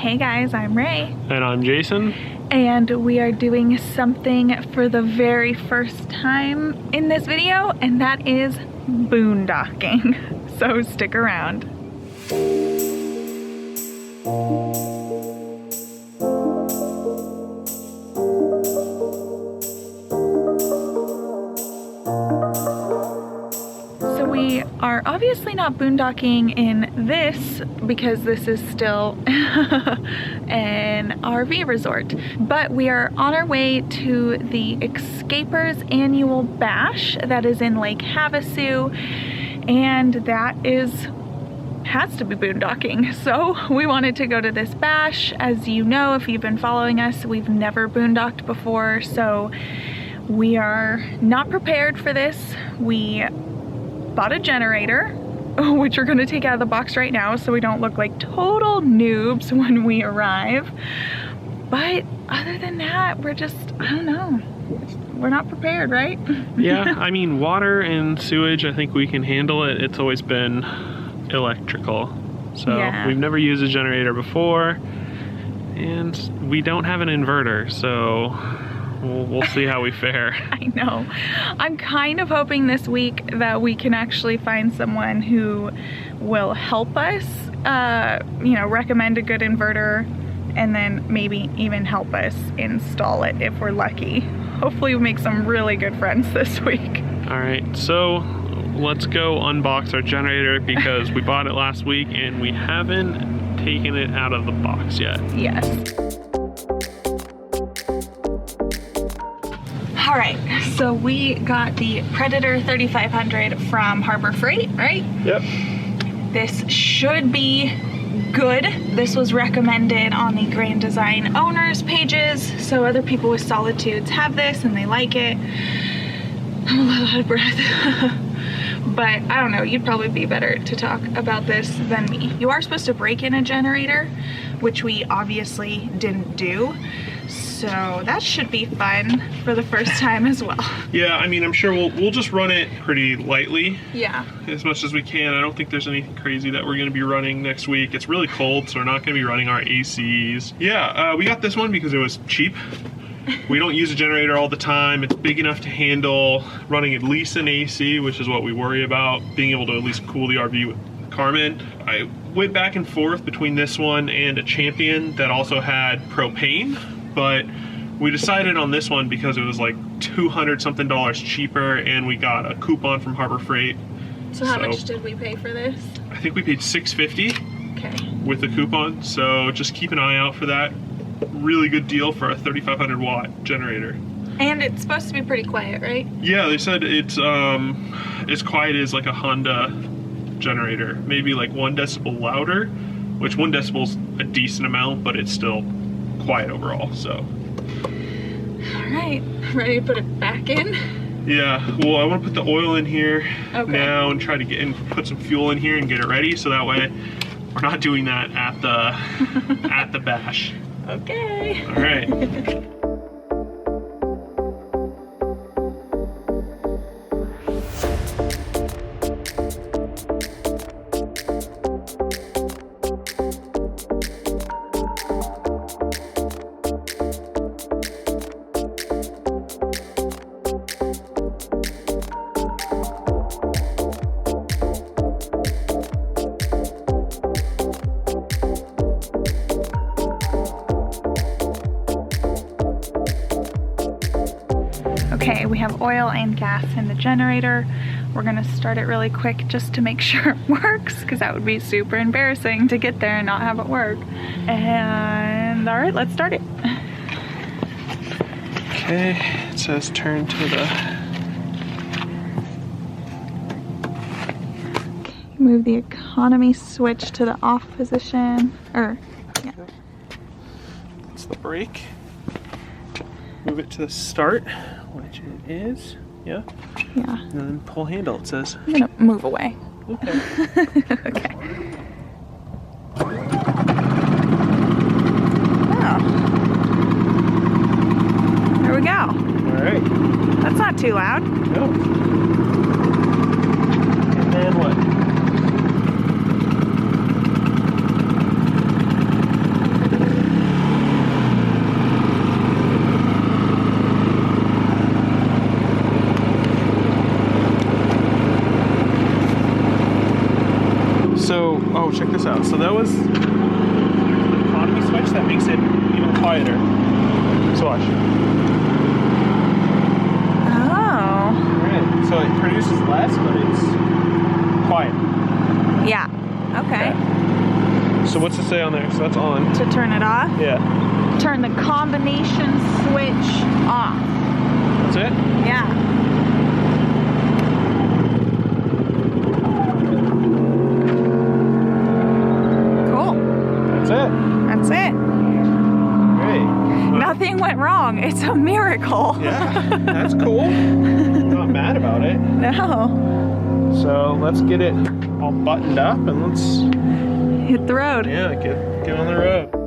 Hey guys, I'm Rae. And I'm Jason. And we are doing something for the very first time in this video, and that is boondocking. So stick around. We are obviously not boondocking in this because this is still an RV resort, but we are on our way to the Xscapers Annual Bash that is in Lake Havasu, and that has to be boondocking. So we wanted to go to this bash. As you know, if you've been following us, we've never boondocked before, so we are not prepared for this. We bought a generator, which we're going to take out of the box right now so we don't look like total noobs when we arrive. But other than that, we're just, I don't know, we're not prepared, right? Yeah, I mean, water and sewage, I think we can handle it. It's always been electrical. So yeah. We've never used a generator before, and we don't have an inverter, so we'll see how we fare. I know. I'm kind of hoping this week that we can actually find someone who will help us, recommend a good inverter, and then maybe even help us install it if we're lucky. Hopefully we make some really good friends this week. All right, so let's go unbox our generator because we bought it last week and we haven't taken it out of the box yet. Yes. All right, so we got the Predator 3500 from Harbor Freight, right? Yep. This should be good. This was recommended on the Grand Design owners pages, so other people with solitudes have this and they like it. I'm a little out of breath. But I don't know, you'd probably be better to talk about this than me. You are supposed to break in a generator, which we obviously didn't do. So that should be fun for the first time as well. Yeah, I mean, I'm sure we'll just run it pretty lightly. Yeah. As much as we can. I don't think there's anything crazy that we're gonna be running next week. It's really cold, so we're not gonna be running our ACs. Yeah, we got this one because it was cheap. We don't use a generator all the time. It's big enough to handle running at least an AC, which is what we worry about, being able to at least cool the RV with Carmen. I went back and forth between this one and a Champion that also had propane, but we decided on this one because it was like $200 something cheaper and we got a coupon from Harbor Freight. So how much did we pay for this? I think we paid $650 okay. with the coupon, so just keep an eye out for that. Really good deal for a 3,500 watt generator. And it's supposed to be pretty quiet, right? Yeah, they said it's as quiet as like a Honda generator. Maybe like 1 decibel louder, which 1 decibel is a decent amount, but it's still quiet overall, so. All right, ready to put it back in? Yeah, well, I want to put the oil in here now and try to put some fuel in here and get it ready, so that way we're not doing that at the at the bash. Okay. All right. Okay, we have oil and gas in the generator. We're gonna start it really quick just to make sure it works, because that would be super embarrassing to get there and not have it work. And all right, let's start it. Okay, it says turn to the... Okay, move the economy switch to the off position, yeah. That's the brake. Move it to the start, which it is, yeah? Yeah. And then pull handle, it says. I'm gonna move away. Okay. Okay. Oh. There we go. All right. That's not too loud. No. And then what? this out. So that was the economy switch that makes it even quieter. So watch. Oh. Right. So it produces less, but it's quiet. Yeah. Okay. So what's it say on there? So that's on. To turn it off? Yeah. Turn the combination switch off. That's it? Yeah. Cool. That's it. That's it. Great. Well, Nothing went wrong. It's a miracle. yeah, that's cool. Not mad about it. No. So let's get it all buttoned up and let's Hit the road. get on the road.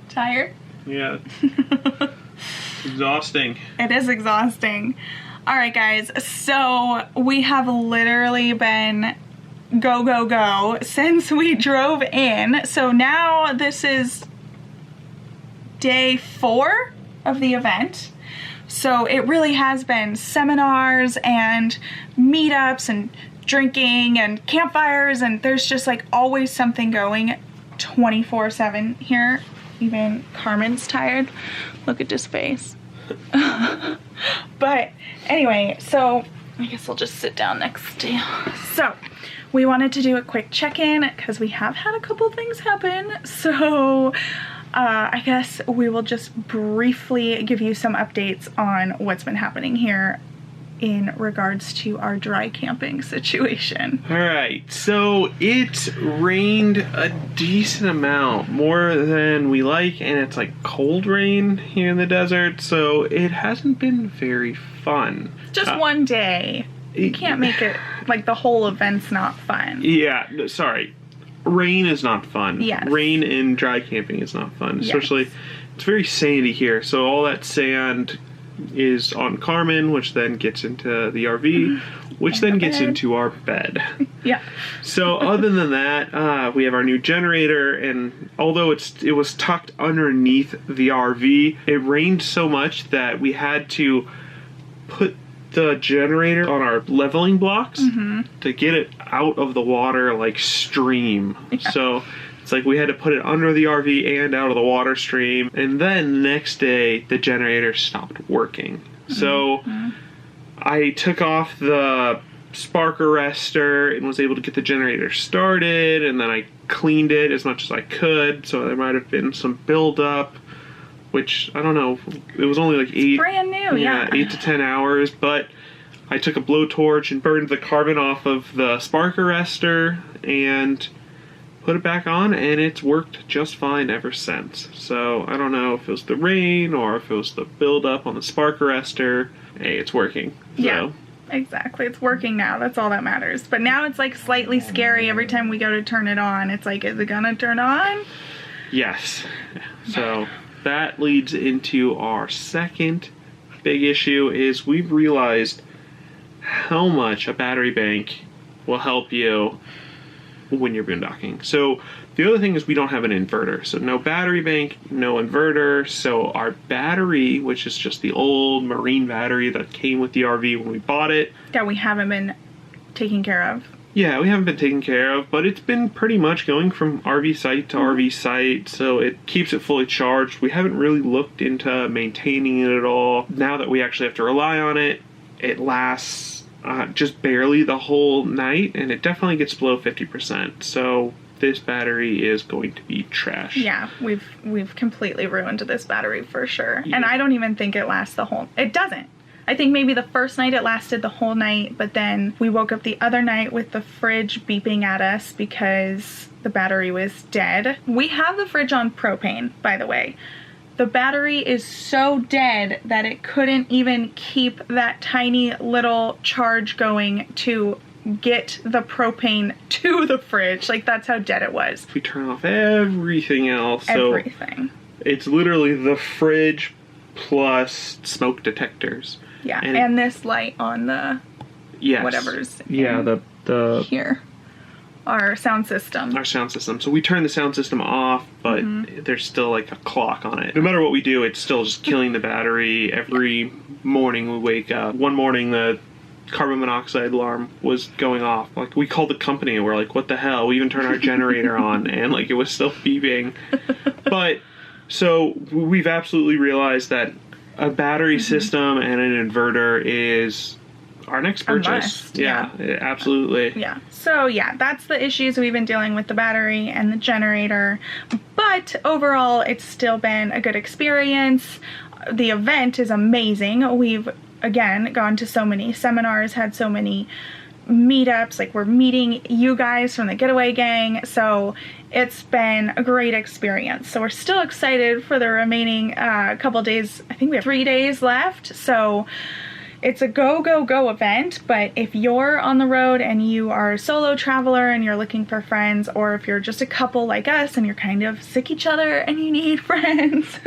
Tired? Yeah. Exhausting. It is exhausting. All right, guys. So we have literally been go, go, go since we drove in. So now this is day 4 of the event. So it really has been seminars and meetups and drinking and campfires, and there's just like always something going 24/7 here. Even Carmen's tired. Look at his face. But anyway, so I guess I'll just sit down next to you. So we wanted to do a quick check-in because we have had a couple things happen. So I guess we will just briefly give you some updates on what's been happening here in regards to our dry camping situation. All right, so it rained a decent amount, more than we like, and it's like cold rain here in the desert, so it hasn't been very fun. Just one day. You can't make it like the whole event's not fun. Yeah, no, sorry. Rain is not fun. Yes. Rain in dry camping is not fun, especially it's very sandy here, so all that sand is on Carmen, which then gets into the RV, which then gets into our bed. Yeah. So other than that, we have our new generator, and although it was tucked underneath the RV, it rained so much that we had to put the generator on our leveling blocks to get it out of the water like stream. Yeah. So it's like we had to put it under the RV and out of the water stream. And then the next day, the generator stopped working. So I took off the spark arrestor and was able to get the generator started. And then I cleaned it as much as I could. So there might have been some buildup, which I don't know. It was only like It's brand new, yeah. 8 to 10 hours. But I took a blowtorch and burned the carbon off of the spark arrestor and put it back on, and it's worked just fine ever since. So I don't know if it was the rain or if it was the buildup on the spark arrestor. Hey, it's working. So. Yeah, exactly. It's working now. That's all that matters. But now it's like slightly scary every time we go to turn it on. It's like, is it gonna turn on? Yes. So that leads into our second big issue is we've realized how much a battery bank will help you when you're boondocking. So the other thing is we don't have an inverter. So no battery bank, no inverter. So our battery, which is just the old marine battery that came with the RV when we bought it. That we haven't been taking care of. Yeah, we haven't been taken care of, but it's been pretty much going from RV site to RV site, so it keeps it fully charged. We haven't really looked into maintaining it at all. Now that we actually have to rely on it, it lasts just barely the whole night, and it definitely gets below 50%. So this battery is going to be trash. Yeah, we've completely ruined this battery for sure. Yeah. And I don't even think it lasts the whole... It doesn't. I think maybe the first night it lasted the whole night, but then we woke up the other night with the fridge beeping at us because the battery was dead. We have the fridge on propane, by the way. The battery is so dead that it couldn't even keep that tiny little charge going to get the propane to the fridge. Like, that's how dead it was. We turn off everything else. Everything. So it's literally the fridge plus smoke detectors. Yeah, and this light on the whatever's the here. Our sound system. Our sound system. So we turn the sound system off, but there's still like a clock on it. No matter what we do, it's still just killing the battery. Every morning we wake up. One morning the carbon monoxide alarm was going off. Like, we called the company and we're like, what the hell? We even turned our generator on and like it was still beeping. But so we've absolutely realized that a battery system and an inverter is our next purchase. Yeah, absolutely. Yeah. So yeah, that's the issues we've been dealing with, the battery and the generator. But overall, it's still been a good experience. The event is amazing. We've, again, gone to so many seminars, had so many meetups, like we're meeting you guys from the Getaway Gang, so it's been a great experience. So we're still excited for the remaining couple days. I think we have 3 days left, so it's a go, go, go event. But if you're on the road and you are a solo traveler and you're looking for friends, or if you're just a couple like us and you're kind of sick each other and you need friends,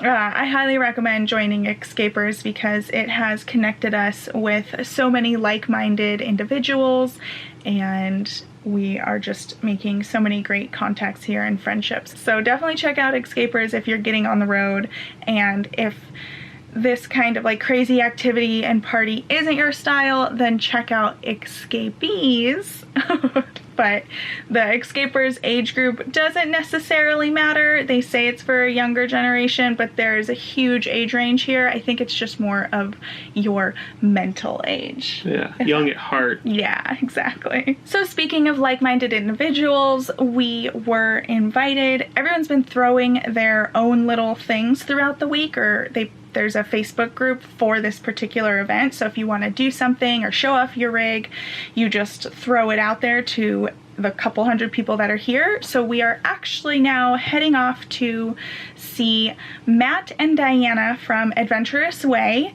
I highly recommend joining Xscapers because it has connected us with so many like-minded individuals, and we are just making so many great contacts here and friendships. So definitely check out Xscapers if you're getting on the road, and if this kind of like crazy activity and party isn't your style, then check out Xscapers. But the Xscapers age group doesn't necessarily matter. They say it's for a younger generation, but there's a huge age range here. I think it's just more of your mental age. Yeah, young at heart. Yeah, exactly. So speaking of like-minded individuals, we were invited. Everyone's been throwing their own little things throughout the week, or there's a Facebook group for this particular event. So if you want to do something or show off your rig, you just throw it out there to the couple hundred people that are here. So we are actually now heading off to see Matt and Diana from Adventurous Way,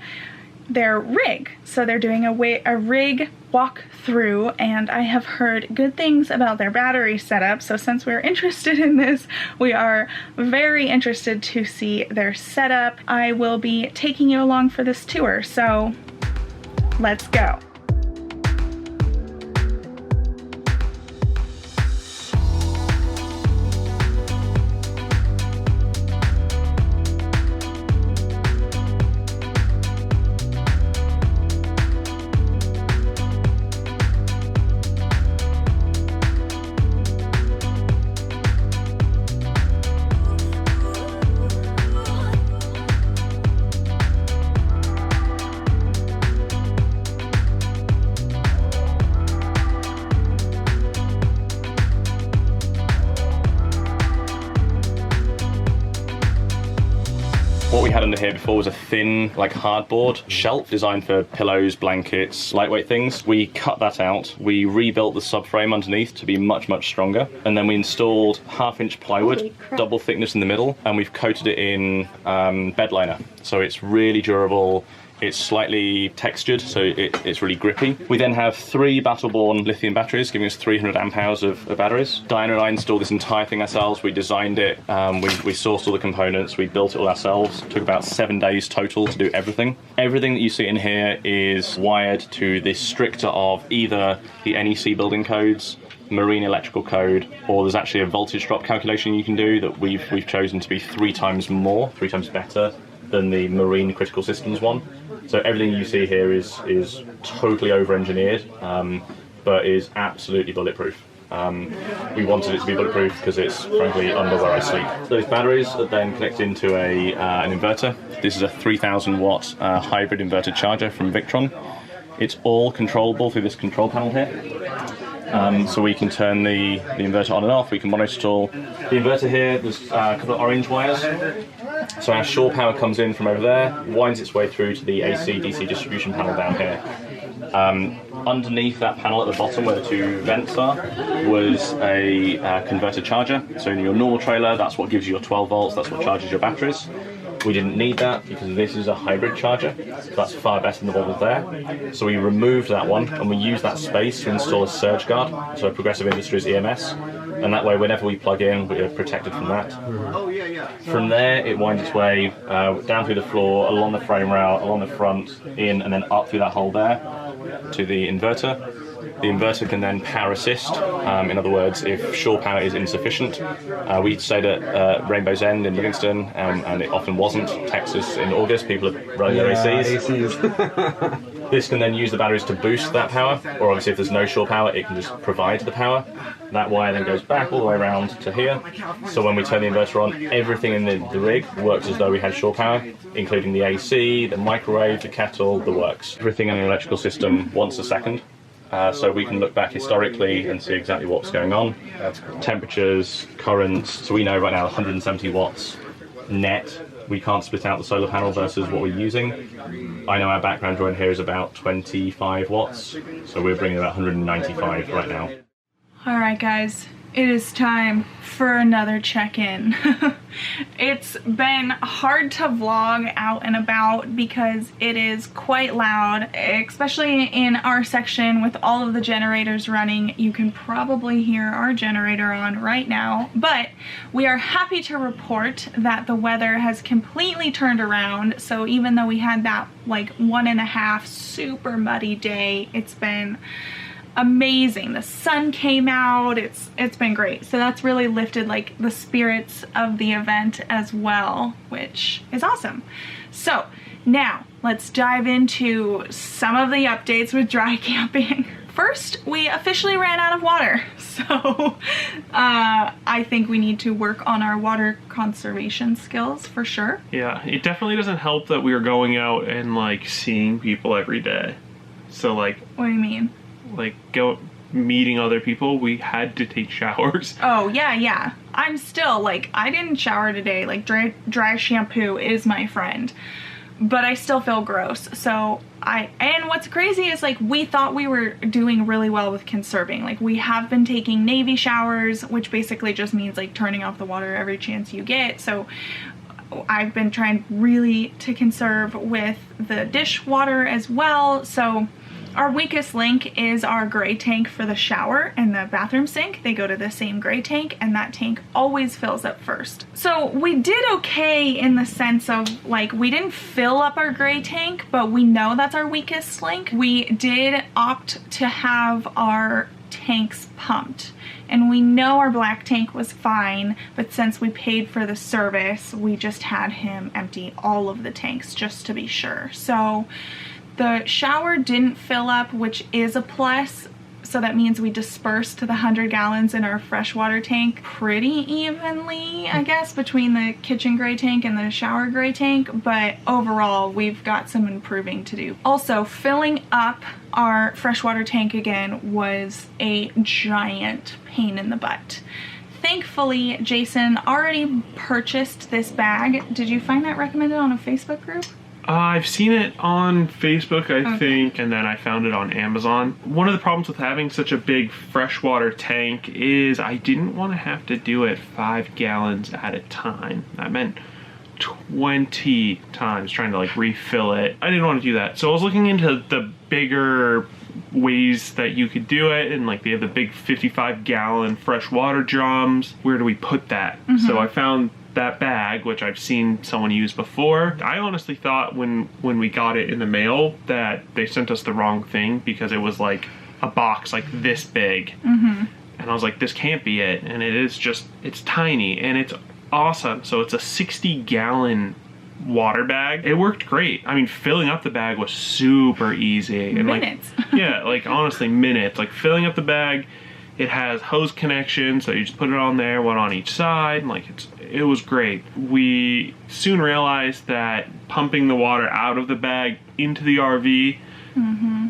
their rig. So they're doing a rig walkthrough, and I have heard good things about their battery setup. So since we're interested in this, we are very interested to see their setup. I will be taking you along for this tour, so let's go. What we had under here before was a thin, like hardboard shelf designed for pillows, blankets, lightweight things. We cut that out. We rebuilt the subframe underneath to be much, much stronger. And then we installed 1/2-inch plywood, double thickness in the middle, and we've coated it in bed liner. So it's really durable. It's slightly textured, so it's really grippy. We then have 3 Battleborn lithium batteries, giving us 300 amp hours of batteries. Diana and I installed this entire thing ourselves. We designed it, we sourced all the components, we built it all ourselves. It took about 7 days total to do everything. Everything that you see in here is wired to the stricter of either the NEC building codes, marine electrical code, or there's actually a voltage drop calculation you can do that we've chosen to be 3 times better than the marine critical systems one. So everything you see here is totally over-engineered. but is absolutely bulletproof. We wanted it to be bulletproof because it's frankly under where I sleep. Those batteries are then connect into an inverter. This is a 3000 watt hybrid inverter charger from Victron. It's all controllable through this control panel here. So we can turn the inverter on and off, we can monitor it all. The inverter here, there's a couple of orange wires. So our shore power comes in from over there, winds its way through to the AC/DC distribution panel down here. Underneath that panel at the bottom where the two vents are was a converter charger. So in your normal trailer, that's what gives you your 12 volts, that's what charges your batteries. We didn't need that because this is a hybrid charger, so that's far better than what was there. So we removed that one and we used that space to install a surge guard, so a Progressive Industries EMS, and that way whenever we plug in, we're protected from that. From there, it winds its way down through the floor, along the frame rail, along the front, in, and then up through that hole there to the inverter. The inverter can then power assist. In other words, if shore power is insufficient, we stayed at Rainbow's End in Livingston, and it often wasn't. Texas in August, people are running their ACs. This can then use the batteries to boost that power, or obviously if there's no shore power, it can just provide the power. That wire then goes back all the way around to here. So when we turn the inverter on, everything in the rig works as though we had shore power, including the AC, the microwave, the kettle, the works. Everything in the electrical system once a second. So we can look back historically and see exactly what's going on. Temperatures, currents, so we know right now 170 watts net. We can't split out the solar panel versus what we're using. I know our background joint here is about 25 watts, so we're bringing about 195 right now. All right, guys, it is time for another check-in. It's been hard to vlog out and about because it is quite loud, especially in our section with all of the generators running. You can probably hear our generator on right now, but we are happy to report that the weather has completely turned around. So even though we had that like 1.5 super muddy day, it's been amazing. The sun came out. It's been great. So that's really lifted like the spirits of the event as well, which is awesome. So now let's dive into some of the updates with dry camping. First, we officially ran out of water. So I think we need to work on our water conservation skills for sure. Yeah, it definitely doesn't help that we are going out and like seeing people every day. So like, what do you mean? Like meeting other people, we had to take showers. Oh yeah. I'm still like, I didn't shower today. Like dry shampoo is my friend, but I still feel gross. So and what's crazy is like we thought we were doing really well with conserving. Like we have been taking Navy showers, which basically just means like turning off the water every chance you get. So I've been trying really to conserve with the dishwater as well. So our weakest link is our gray tank for the shower and the bathroom sink. They go to the same gray tank, and that tank always fills up first. So we did okay in the sense of like we didn't fill up our gray tank, but we know that's our weakest link. We did opt to have our tanks pumped, and we know our black tank was fine, but since we paid for the service, we just had him empty all of the tanks just to be sure. So the shower didn't fill up, which is a plus. So that means we dispersed the 100 gallons in our freshwater tank pretty evenly, I guess, between the kitchen gray tank and the shower gray tank. But overall, we've got some improving to do. Also, filling up our freshwater tank again was a giant pain in the butt. Thankfully, Jason already purchased this bag. Did you find that recommended on a Facebook group? I've seen it on Facebook, I think, and then I found it on Amazon. One of the problems with having such a big freshwater tank is I didn't want to have to do it 5 gallons at a time. That meant 20 times trying to like refill it. I didn't want to do that. So I was looking into the bigger ways that you could do it, and like they have the big 55-gallon freshwater drums. Where do we put that? So I found that bag, which I've seen someone use before. I honestly thought when we got it in the mail that they sent us the wrong thing, because it was like a box like this big. And I was like, this can't be it. And it is just, it's tiny and it's awesome. So it's a 60-gallon water bag. It worked great. I mean, filling up the bag was super easy. And Minutes. yeah, like honestly, minutes. Like filling up the bag, it has hose connection, so you just put it on there, one on each side, and like it was great. We soon realized that pumping the water out of the bag into the RV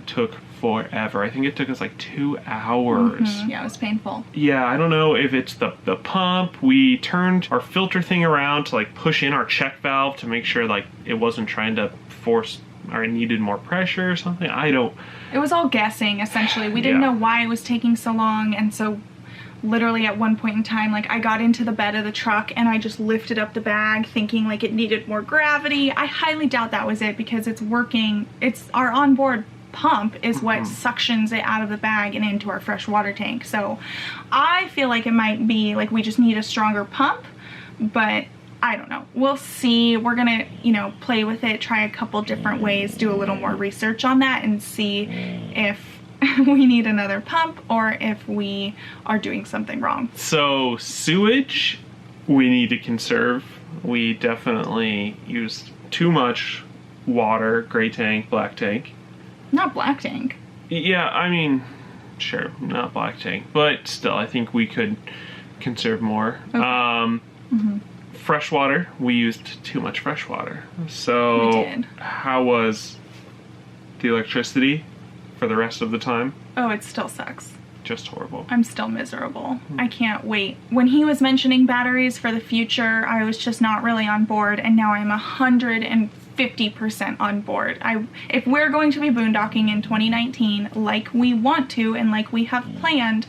took forever. I think it took us like 2 hours. Yeah, it was painful. Yeah, I don't know if it's the pump. We turned our filter thing around to like push in our check valve to make sure like it wasn't trying to force or it needed more pressure or something. It was all guessing, essentially. We didn't know why it was taking so long, and so literally at one point in time, like I got into the bed of the truck and I just lifted up the bag thinking like it needed more gravity. I highly doubt that was it, because it's working. It's our onboard pump is what suctions it out of the bag and into our fresh water tank. So I feel like it might be like we just need a stronger pump, but I don't know. We'll see. We're gonna, play with it, try a couple different ways, do a little more research on that, and see if we need another pump or if we are doing something wrong. So sewage, we need to conserve. We definitely used too much water, gray tank, black tank. Not black tank. Yeah, I mean, sure, not black tank, but still, I think we could conserve more. Okay. Fresh water, we used too much fresh water. So, we did. How was the electricity for the rest of the time? Oh, it still sucks. Just horrible. I'm still miserable. I can't wait. When he was mentioning batteries for the future, I was just not really on board, and now I'm 150% on board. If we're going to be boondocking in 2019 like we want to and like we have planned,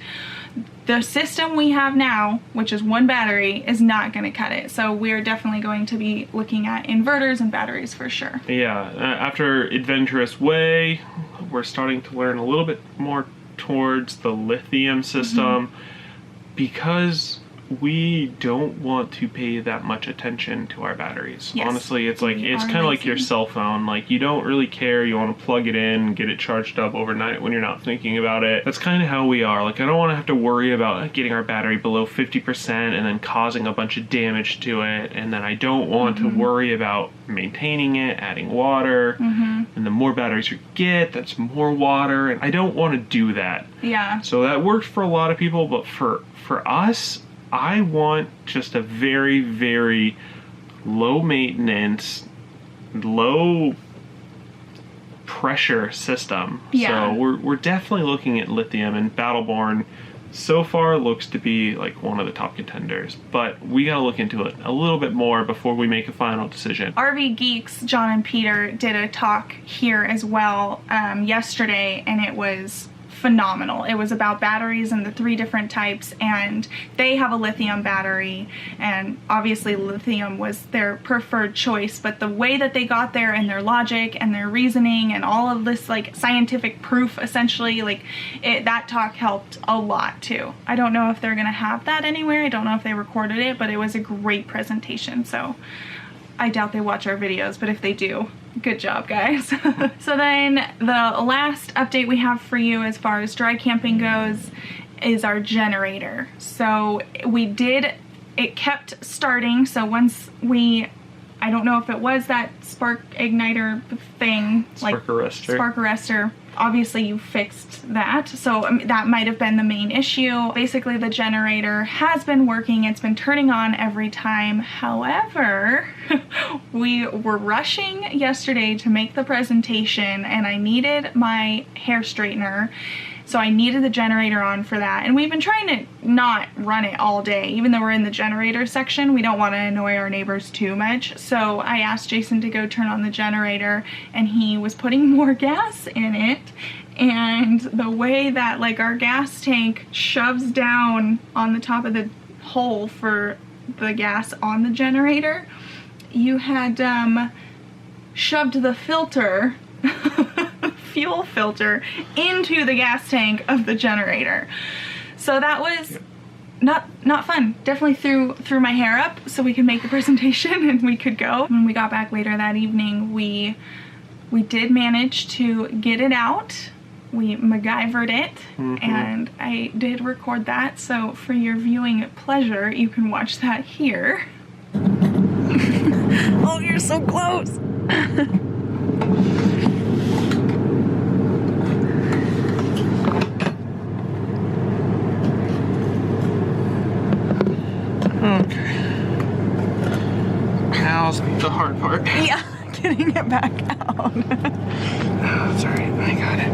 the system we have now, which is one battery, is not going to cut it. So we're definitely going to be looking at inverters and batteries for sure. Yeah, after Adventurous Way, we're starting to learn a little bit more towards the lithium system, because we don't want to pay that much attention to our batteries. Yes, honestly, it's like it's kind of like your cell phone. Like, you don't really care. You want to plug it in, get it charged up overnight when you're not thinking about it. That's kind of how we are. Like, I don't want to have to worry about getting our battery below 50% and then causing a bunch of damage to it. And then I don't want to worry about maintaining it, adding water. And the more batteries you get, that's more water. And I don't want to do that. Yeah. So that worked for a lot of people, but for us, I want just a very, very low maintenance, low pressure system. Yeah. So we're definitely looking at lithium, and Battleborn so far looks to be like one of the top contenders, but we gotta look into it a little bit more before we make a final decision. RV Geeks, John and Peter, did a talk here as well yesterday, and it was phenomenal. It was about batteries and the 3 different types, and they have a lithium battery, and obviously lithium was their preferred choice, but the way that they got there and their logic and their reasoning and all of this like scientific proof, essentially, like that talk helped a lot too. I don't know if they're gonna have that anywhere. I don't know if they recorded it, but it was a great presentation. So I doubt they watch our videos, but if they do, good job, guys. So then the last update we have for you as far as dry camping goes is our generator. So it kept starting. So once I don't know if it was that spark igniter thing, Spark arrestor. Obviously you fixed that, so that might have been the main issue. Basically the generator has been working, it's been turning on every time. However, we were rushing yesterday to make the presentation, and I needed my hair straightener, so I needed the generator on for that. And we've been trying to not run it all day. Even though we're in the generator section, we don't want to annoy our neighbors too much. So I asked Jason to go turn on the generator, and he was putting more gas in it. And the way that like our gas tank shoves down on the top of the hole for the gas on the generator, you had shoved the filter fuel filter into the gas tank of the generator. So that was not fun. Definitely threw my hair up so we could make the presentation and we could go. When we got back later that evening, we did manage to get it out. We MacGyvered it, and I did record that, so for your viewing pleasure, you can watch that here. Oh, you're so close. Okay. Now's the hard part. Yeah, getting it back out. Oh, it's alright. I got it.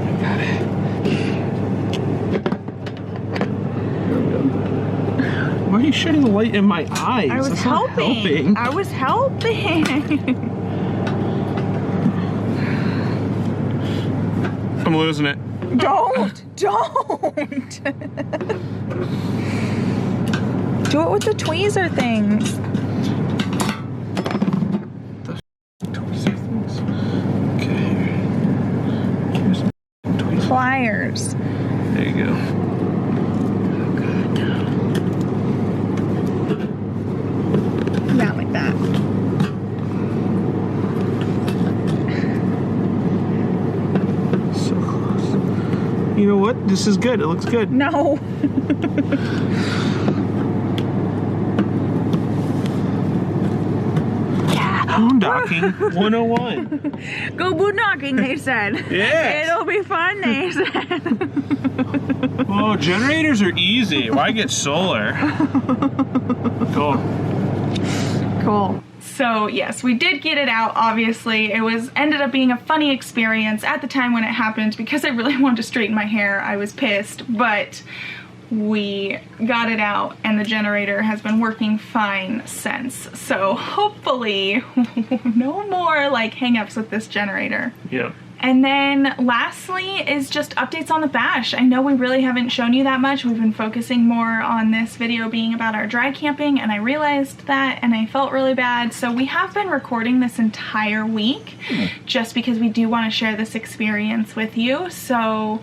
Why are you shining the light in my eyes? I was That's not helping. I was helping. I'm losing it. Don't. Do it with the tweezer things. Tweezer things. Okay. Here's tweezer. Pliers. There you go. Yeah, like that. So close. You know what? This is good. It looks good. No. Boondocking 101. Go boondocking, they said. Yes. It'll be fun, they said. Oh, generators are easy. Why get solar? Cool. Cool. So yes, we did get it out, obviously. It ended up being a funny experience at the time when it happened because I really wanted to straighten my hair. I was pissed, but we got it out and the generator has been working fine since. So hopefully no more like hang-ups with this generator. Yeah. And then lastly is just updates on the bash. I know we really haven't shown you that much. We've been focusing more on this video being about our dry camping, and I realized that and I felt really bad. So we have been recording this entire week just because we do want to share this experience with you. So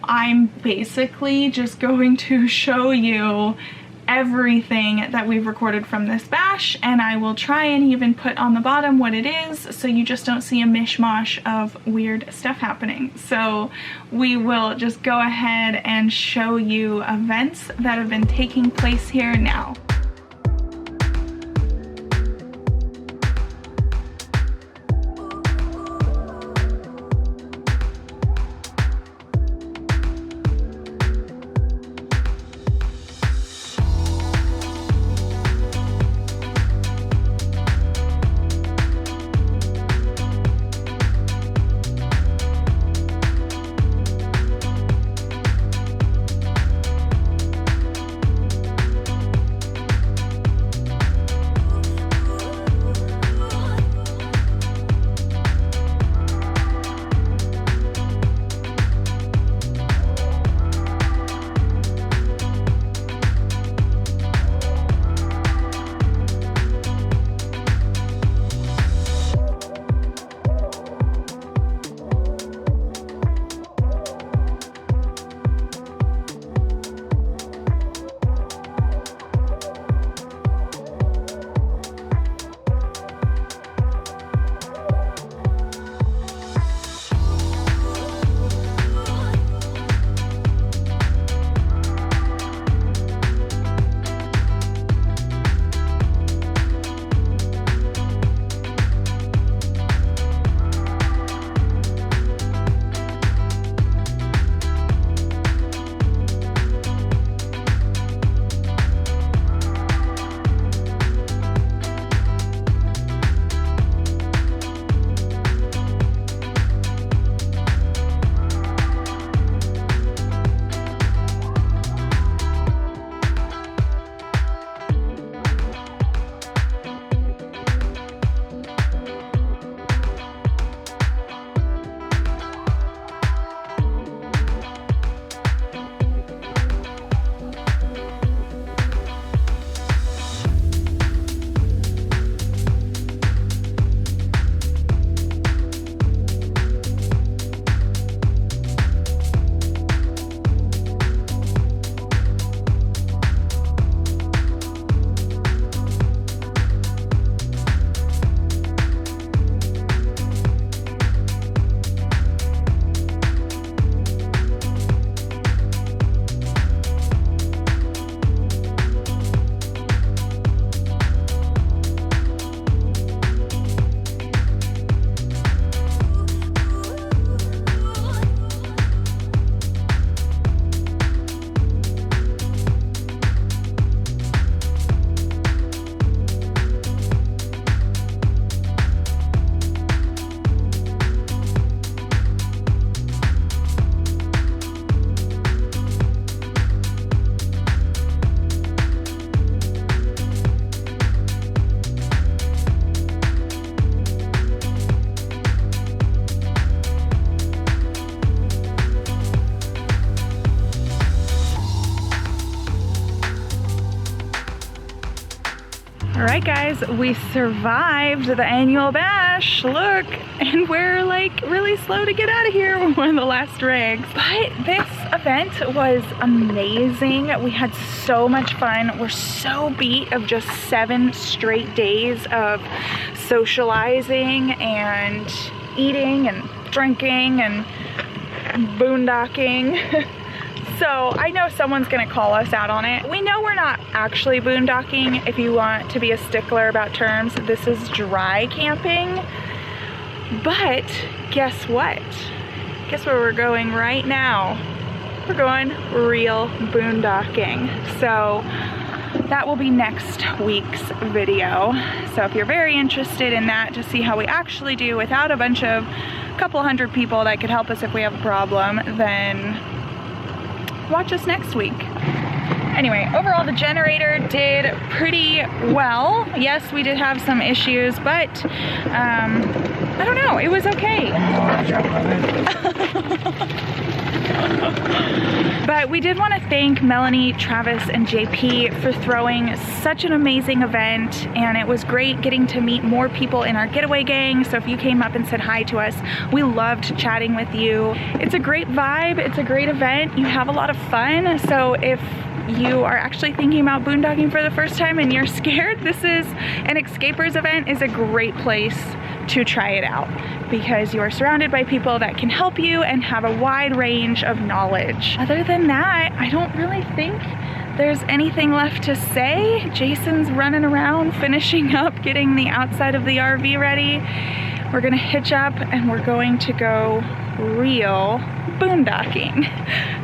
I'm basically just going to show you everything that we've recorded from this bash, and I will try and even put on the bottom what it is so you just don't see a mishmash of weird stuff happening. So we will just go ahead and show you events that have been taking place here now. right, guys, we survived the annual bash. Look, and we're like really slow to get out of here. We're one of the last rigs. But this event was amazing. We had so much fun. We're so beat of just 7 straight days of socializing and eating and drinking and boondocking. So I know someone's gonna call us out on it. We know we're not actually boondocking. If you want to be a stickler about terms, this is dry camping. But guess what? Guess where we're going right now? We're going real boondocking. So that will be next week's video. So if you're very interested in that to see how we actually do without a bunch of couple hundred people that could help us if we have a problem, then watch us next week. Anyway, overall the generator did pretty well. Yes, we did have some issues, but I don't know, it was okay. But we did want to thank Melanie, Travis, and JP for throwing such an amazing event, and it was great getting to meet more people in our getaway gang. So if you came up and said hi to us, we loved chatting with you. It's a great vibe, it's a great event, you have a lot of fun. So if you are actually thinking about boondocking for the first time and you're scared, this is an Xscapers event is a great place to try it out because you are surrounded by people that can help you and have a wide range of knowledge. Other than that, I don't really think there's anything left to say. Jason's running around finishing up getting the outside of the RV ready. We're gonna hitch up and we're going to go real boondocking.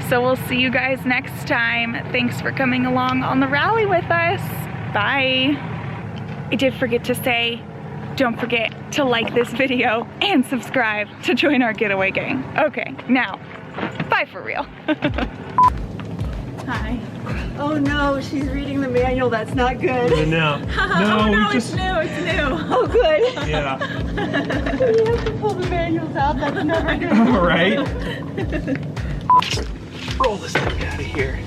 So we'll see you guys next time. Thanks for coming along on the rally with us. Bye. I did forget to say, don't forget to like this video and subscribe to join our getaway gang. Okay, now, bye for real. Hi. Oh no, she's reading the manual. That's not good. No, Oh no, it's new. Oh good. Yeah. You have to pull the manuals out. That's never good. All right. Let's roll this thing out of here.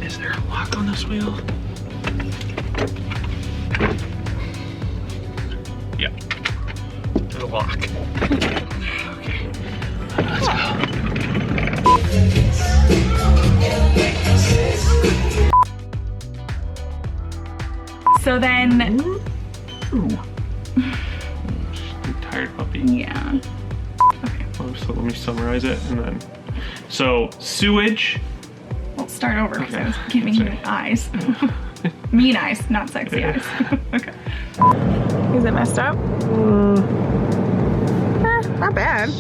Is there a lock on this wheel? Yeah. There's a lock. Okay. Let's go. So then, Tired puppy. yeah. Okay, So let me summarize it and then. So sewage. we'll start over because I was Okay. giving you Sorry. eyes. Mean eyes, not sexy Yeah. eyes. Okay. Is it messed up? Not bad.